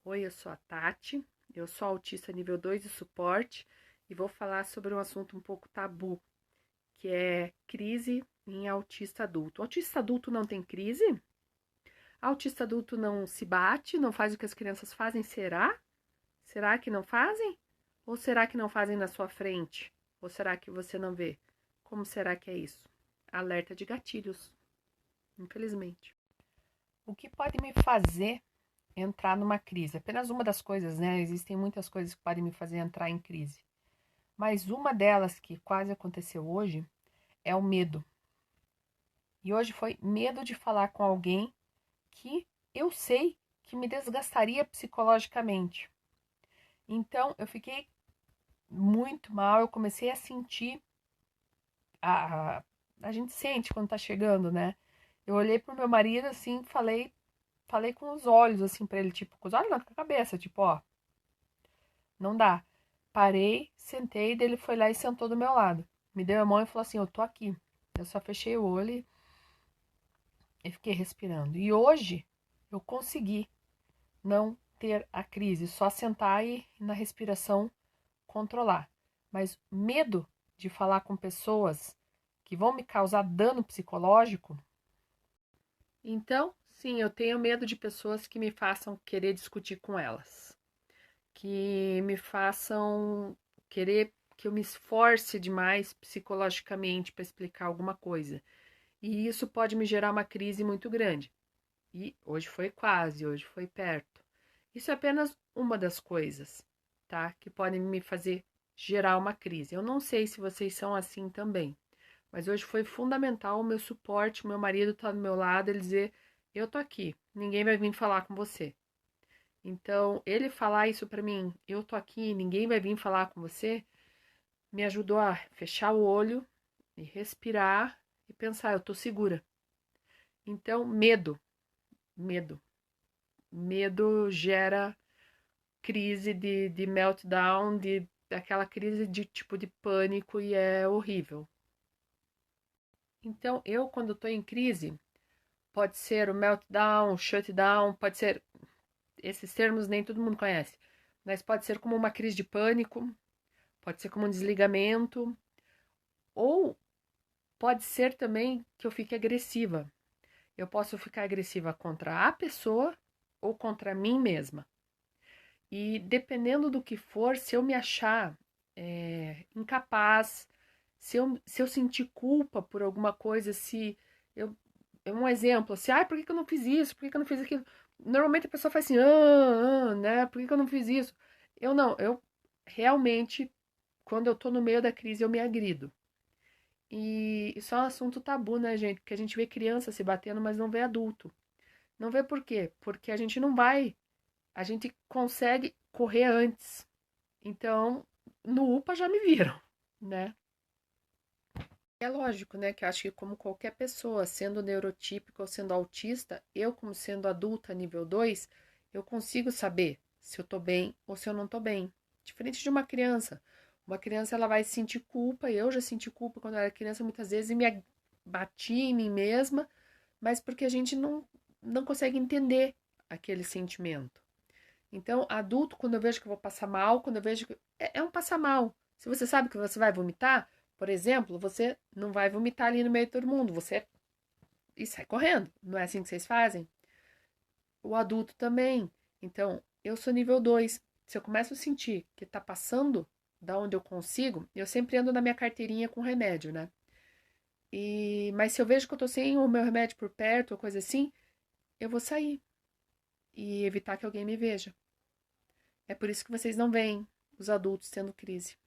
Oi, eu sou a Tati, eu sou autista nível 2 de suporte e vou falar sobre um assunto um pouco tabu, que é crise em autista adulto. O autista adulto não tem crise? Autista adulto não se bate, não faz o que as crianças fazem? Será? Será que não fazem? Ou será que não fazem na sua frente? Ou será que você não vê? Como será que é isso? Alerta de gatilhos, infelizmente. O que pode me fazer entrar numa crise? Apenas uma das coisas, né? Existem muitas coisas que podem me fazer entrar em crise. Mas uma delas que quase aconteceu hoje é o medo. E hoje foi medo de falar com alguém que eu sei que me desgastaria psicologicamente. Então eu fiquei muito mal, eu comecei a sentir a gente sente quando tá chegando, né? Eu olhei pro meu marido assim, falei com os olhos assim para ele, tipo, com os olhos na cabeça, tipo, ó, não dá. Parei, sentei, daí ele foi lá e sentou do meu lado. Me deu a mão e falou assim: eu tô aqui. Eu só fechei o olho e fiquei respirando. E hoje eu consegui não ter a crise, só sentar e na respiração controlar. Mas medo de falar com pessoas que vão me causar dano psicológico. Então, sim, eu tenho medo de pessoas que me façam querer discutir com elas, que me façam querer que eu me esforce demais psicologicamente para explicar alguma coisa. E isso pode me gerar uma crise muito grande. E hoje foi quase, hoje foi perto. Isso é apenas uma das coisas, tá? Que podem me fazer gerar uma crise. Eu não sei se vocês são assim também, mas hoje foi fundamental o meu suporte, o meu marido tá do meu lado, ele dizer: "Eu tô aqui, ninguém vai vir falar com você". Então, ele falar isso pra mim, eu tô aqui, ninguém vai vir falar com você, me ajudou a fechar o olho e respirar e pensar, eu tô segura. Então, medo. Medo gera crise de meltdown, daquela crise de tipo de pânico e é horrível. Então, eu quando tô em crise, pode ser o meltdown, o shutdown, pode ser, esses termos nem todo mundo conhece, mas pode ser como uma crise de pânico, pode ser como um desligamento, ou pode ser também que eu fique agressiva. Eu posso ficar agressiva contra a pessoa ou contra mim mesma. E dependendo do que for, se eu me achar incapaz, se eu sentir culpa por alguma coisa, se eu. Um exemplo, assim, por que eu não fiz isso? Por que eu não fiz aquilo? Normalmente a pessoa faz assim, né? Por que eu não fiz isso? Eu não, eu realmente, quando eu tô no meio da crise, eu me agrido. E isso é um assunto tabu, né, gente? Porque a gente vê criança se batendo, mas não vê adulto. Não vê por quê? Porque a gente não vai, a gente consegue correr antes. Então, no UPA já me viram, né? É lógico, né, que eu acho que como qualquer pessoa, sendo neurotípica ou sendo autista, eu como sendo adulta nível 2, eu consigo saber se eu tô bem ou se eu não tô bem. Diferente de uma criança. Uma criança ela vai sentir culpa, eu já senti culpa quando eu era criança muitas vezes e me bati em mim mesma, mas porque a gente não consegue entender aquele sentimento. Então, adulto, quando eu vejo que eu vou passar mal, quando eu vejo que. É um passar mal. Se você sabe que você vai vomitar, por exemplo, você não vai vomitar ali no meio de todo mundo. Você. E sai correndo. Não é assim que vocês fazem? O adulto também. Então, eu sou nível 2. Se eu começo a sentir que tá passando da onde eu consigo, eu sempre ando na minha carteirinha com remédio, né? Mas se eu vejo que eu tô sem o meu remédio por perto ou coisa assim, eu vou sair e evitar que alguém me veja. É por isso que vocês não veem os adultos tendo crise.